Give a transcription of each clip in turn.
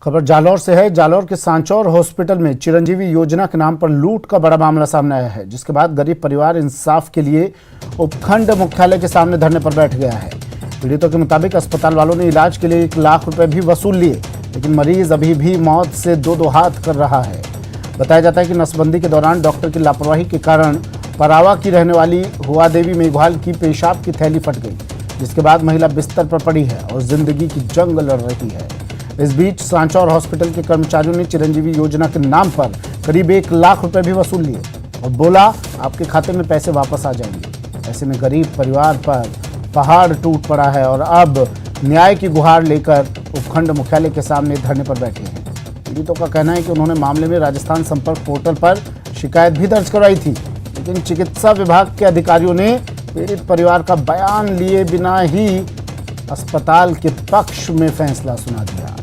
खबर जालौर से है। जालौर के सांचौर हॉस्पिटल में चिरंजीवी योजना के नाम पर लूट का बड़ा मामला सामने आया है, जिसके बाद गरीब परिवार इंसाफ के लिए उपखंड मुख्यालय के सामने धरने पर बैठ गया है। पीड़ितों के मुताबिक अस्पताल वालों ने इलाज के लिए 1 लाख रुपए भी वसूल लिए, लेकिन मरीज अभी भी मौत से दो हाथ कर रहा है। बताया जाता है कि नसबंदी के दौरान डॉक्टर की लापरवाही के कारण परावा की रहने वाली हुआ देवी मेघवाल की पेशाब की थैली फट गई, जिसके बाद महिला बिस्तर पर पड़ी है और जिंदगी की जंग लड़ रही है। इस बीच सांचौर हॉस्पिटल के कर्मचारियों ने चिरंजीवी योजना के नाम पर करीब 1 लाख रुपए भी वसूल लिए और बोला आपके खाते में पैसे वापस आ जाएंगे। ऐसे में गरीब परिवार पर पहाड़ टूट पड़ा है और अब न्याय की गुहार लेकर उपखंड मुख्यालय के सामने धरने पर बैठे हैं। पीड़ितों का कहना है कि उन्होंने मामले में राजस्थान संपर्क पोर्टल पर शिकायत भी दर्ज करवाई थी, लेकिन चिकित्सा विभाग के अधिकारियों ने पीड़ित परिवार का बयान लिए बिना ही अस्पताल के पक्ष में फैसला सुना दिया।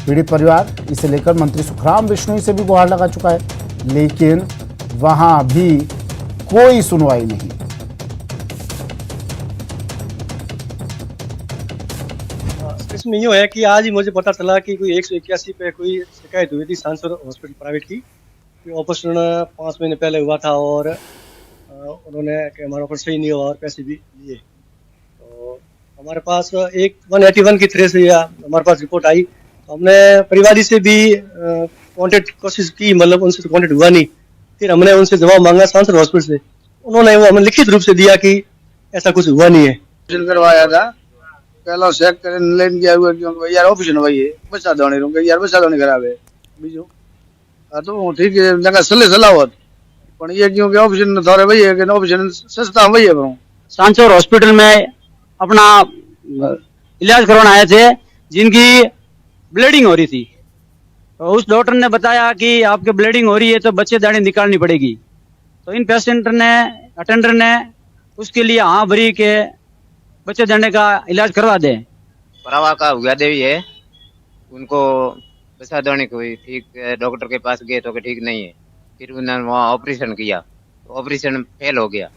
पीड़ित परिवार इसे लेकर मंत्री सुखराम बिश्नोई से भी गुहार लगा चुका है, लेकिन वहां भी कोई सुनवाई नहीं। इसमें यूँ है कि आज ही मुझे पता चला कि कोई 181 पे कोई शिकायत हुई थी सांसौर हॉस्पिटल प्राइवेट की। ऑपरेशन 5 महीने पहले हुआ था और उन्होंने कि हमारा ऑपरेशन सही नहीं हुआ और पैसे भी लिए। तो हमारे पास एक 181 की तरह से हमारे पास रिपोर्ट आई। तो हमने परिवारी से भी कांटेक्ट कोशिश की, मतलब उनसे तो कांटेक्ट हुआ नहीं। फिर हमने उनसे जवाब मांगा सांसौर हॉस्पिटल से, उन्होंने वो हमें लिखित रूप से दिया कि ऐसा कुछ हुआ नहीं है। करवाया था पहला चेक करने लेन गया हुआ क्योंकि यार ऑपरेशन भाई है बच्चा दौड़े रहूंगा यार बच्चा दौड़े खराब है बीजो तो ठीक है जगह सले सलावत पण ये क्योंकि ऑपरेशन थोड़े भाई है कि ऑपरेशन सस्ता भाई है। सांचौर हॉस्पिटल में अपना इलाज करवाने आए थे जिनकी ब्लीडिंग हो रही थी, तो उस डॉक्टर ने बताया कि आपके ब्लीडिंग हो रही है तो बच्चेदानी निकालनी पड़ेगी। तो इन पेशेंट ने अटेंडर ने उसके लिए हाँ भरी के बच्चेदानी का इलाज करवा दे। परावा का हुआ देवी है, उनको बच्चेदानी कोई ठीक डॉक्टर के पास गए तो ठीक नहीं है। फिर उन्होंने वहाँ ऑपरेशन किया तो ऑपरेशन फेल हो गया।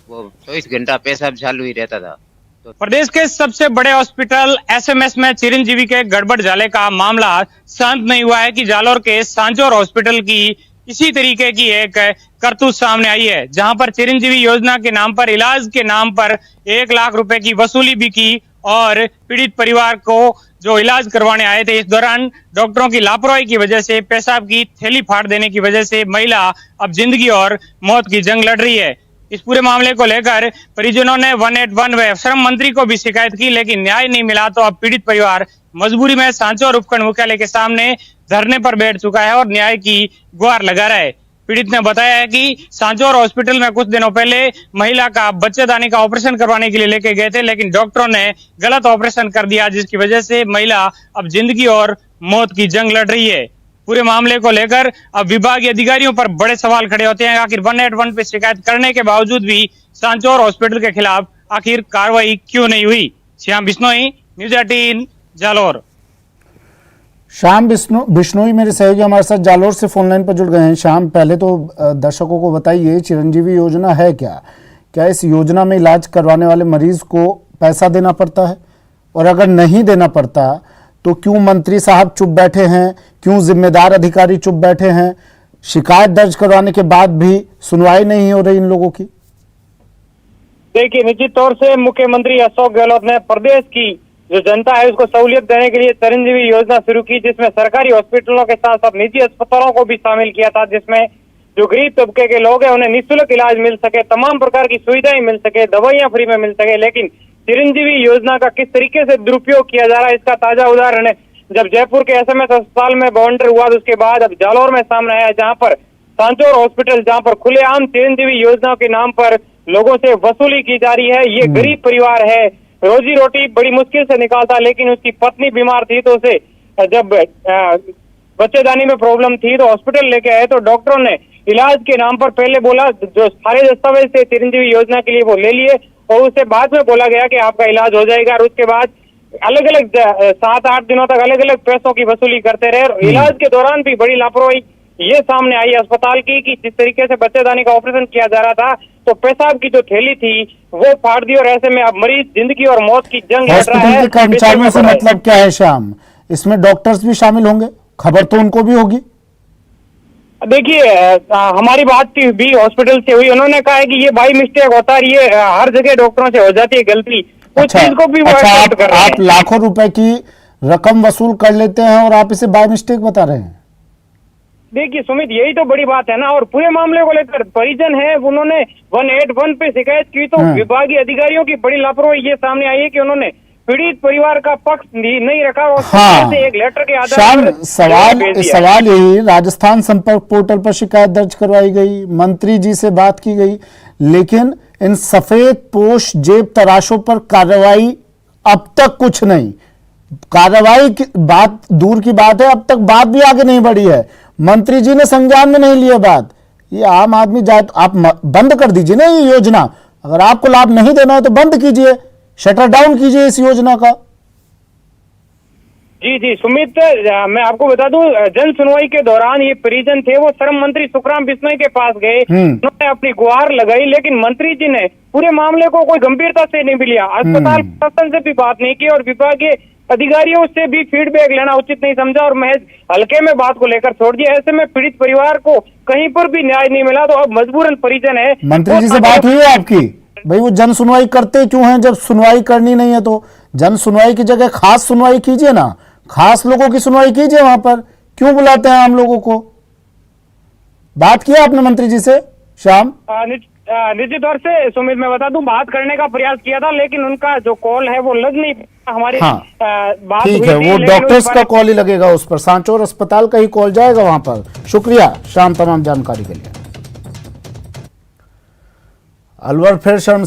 वो 24 घंटा पेशाब चालू ही रहता था। तो प्रदेश के सबसे बड़े हॉस्पिटल एसएमएस में चिरंजीवी के गड़बड़ झाले का मामला शांत नहीं हुआ है कि जालौर के सांचौर हॉस्पिटल की इसी तरीके की एक करतूत सामने आई है, जहां पर चिरंजीवी योजना के नाम पर इलाज के नाम पर 1 लाख रुपए की वसूली भी की और पीड़ित परिवार को जो इलाज करवाने आए थे, इस दौरान डॉक्टरों की लापरवाही की वजह से पेशाब की थैली फाड़ देने की वजह से महिला अब जिंदगी और मौत की जंग लड़ रही है। इस पूरे मामले को लेकर परिजनों ने 181 व श्रम मंत्री को भी शिकायत की, लेकिन न्याय नहीं मिला। तो अब पीड़ित परिवार मजबूरी में सांचौर उपखंड मुख्यालय के सामने धरने पर बैठ चुका है और न्याय की गुहार लगा रहा है। पीड़ित ने बताया है कि सांचौर हॉस्पिटल में कुछ दिनों पहले महिला का बच्चेदानी का ऑपरेशन करवाने के लिए लेके गए थे, लेकिन डॉक्टरों ने गलत ऑपरेशन कर दिया, जिसकी वजह से महिला अब जिंदगी और मौत की जंग लड़ रही है। पूरे मामले को लेकर अब विभागीय अधिकारियों पर बड़े सवाल खड़े होते हैं। आखिर 181 पे शिकायत करने के बावजूद भी सांचौर हॉस्पिटल के खिलाफ आखिर कार्रवाई क्यों नहीं हुई। श्याम बिश्नोई, न्यूज 18 जालौर। श्याम बिश्नोई मेरे सहयोगी हमारे साथ जालौर से फोन लाइन पर जुड़ गए हैं। श्याम, पहले तो दर्शकों को बताइए चिरंजीवी योजना है क्या इस योजना में इलाज करवाने वाले मरीज को पैसा देना पड़ता है, और अगर नहीं देना पड़ता तो क्यों मंत्री साहब चुप बैठे हैं, क्यों जिम्मेदार अधिकारी चुप बैठे हैं? शिकायत दर्ज करवाने के बाद भी सुनवाई नहीं हो रही इन लोगों की। देखिए, निश्चित तौर से मुख्यमंत्री अशोक गहलोत ने प्रदेश की जो जनता है उसको सहूलियत देने के लिए चिरंजीवी योजना शुरू की, जिसमें सरकारी हॉस्पिटलों के साथ साथ निजी अस्पतालों को भी शामिल किया था, जिसमें जो गरीब तबके के लोग हैं उन्हें निःशुल्क इलाज मिल सके, तमाम प्रकार की सुविधाएं मिल सके, दवाइयां फ्री में मिल सके। लेकिन चिरंजीवी योजना का किस तरीके से दुरुपयोग किया जा रहा है, इसका ताजा उदाहरण है जब जयपुर के एसएमएस अस्पताल में बाउंड्री हुआ, तो उसके बाद अब जालौर में सामने आया, जहां पर सांचौर हॉस्पिटल, जहां पर खुलेआम चिरंजीवी योजना के नाम पर लोगों से वसूली की जा रही है। ये गरीब परिवार है, रोजी रोटी बड़ी मुश्किल से निकालता, लेकिन उसकी पत्नी बीमार थी तो उसे जब बच्चेदानी में प्रॉब्लम थी तो हॉस्पिटल लेके आए, तो डॉक्टरों ने इलाज के नाम पर पहले बोला जो सारे दस्तावेज थे चिरंजीवी योजना के लिए वो ले लिए, और उससे बाद में बोला गया कि आपका इलाज हो जाएगा, और उसके बाद अलग अलग 7-8 दिनों तक अलग अलग पैसों की वसूली करते रहे। इलाज के दौरान भी बड़ी लापरवाही ये सामने आई अस्पताल की कि जिस तरीके से बच्चेदानी का ऑपरेशन किया जा रहा था तो पेशाब की जो थैली थी वो फाड़ दी, और ऐसे में अब मरीज जिंदगी और मौत की जंग लड़ रहा है। कर्मचारियों से मतलब क्या है श्याम? इसमें डॉक्टर्स भी शामिल होंगे, खबर तो उनको भी होगी। देखिए हमारी बात भी हॉस्पिटल से हुई, उन्होंने कहा है कि ये बाई मिस्टेक होता है, ये हर जगह डॉक्टरों से हो जाती है गलती, उस चीज को भी वो एक्सेप्ट कर रहे आप हैं। लाखों रुपए की रकम वसूल कर लेते हैं और आप इसे बाय मिस्टेक बता रहे हैं। देखिए सुमित, यही तो बड़ी बात है ना। और पूरे मामले को लेकर परिजन है, उन्होंने 181 पे शिकायत की तो विभागीय अधिकारियों की बड़ी लापरवाही ये सामने आई है कि उन्होंने पीड़ित परिवार का पक्ष नहीं रखा और हाँ, एक लेटर के आधार शाम पर सवाल यही, राजस्थान संपर्क पोर्टल पर शिकायत दर्ज करवाई गई, मंत्री जी से बात की गई, लेकिन इन सफेद पोश जेब तराशों पर कार्रवाई अब तक कुछ नहीं। कार्रवाई की बात दूर की बात है, अब तक बात भी आगे नहीं बढ़ी है, मंत्री जी ने संज्ञान में नहीं लिया बात। ये आम आदमी जाए तो आप बंद कर दीजिए ना ये योजना, अगर आपको लाभ नहीं देना है तो बंद कीजिए, शटर डाउन कीजिए इस योजना का। जी सुमित, मैं आपको बता दूं, जन सुनवाई के दौरान ये परिजन थे वो श्रम मंत्री सुखराम बिश्नोई के पास गए, उन्होंने अपनी गुहार लगाई, लेकिन मंत्री जी ने पूरे मामले को कोई गंभीरता से नहीं लिया। अस्पताल प्रशासन से भी बात नहीं की और विभागीय अधिकारियों से भी फीडबैक लेना उचित नहीं समझा और महज हल्के में बात को लेकर छोड़ दिया। ऐसे में पीड़ित परिवार को कहीं पर भी न्याय नहीं मिला, तो अब मजबूरन परिजन है। मंत्री जी से बात हुई है आपकी? भाई वो जन सुनवाई करते क्यों हैं जब सुनवाई करनी नहीं है? तो जन सुनवाई की जगह खास सुनवाई कीजिए ना, खास लोगों की सुनवाई कीजिए, वहां पर क्यों बुलाते हैं आम लोगों को? बात किया आपने मंत्री जी से शाम? निश्चित तौर से सुमित, मैं बता दूं, बात करने का प्रयास किया था, लेकिन उनका जो कॉल है वो लग नहीं हमारी। हाँ, बात ठीक है, वो डॉक्टर्स का कॉल ही लगेगा उस पर, सांचौर अस्पताल का ही कॉल जाएगा वहां पर। शुक्रिया शाम तमाम जानकारी के लिए। अलवर फिर शर्म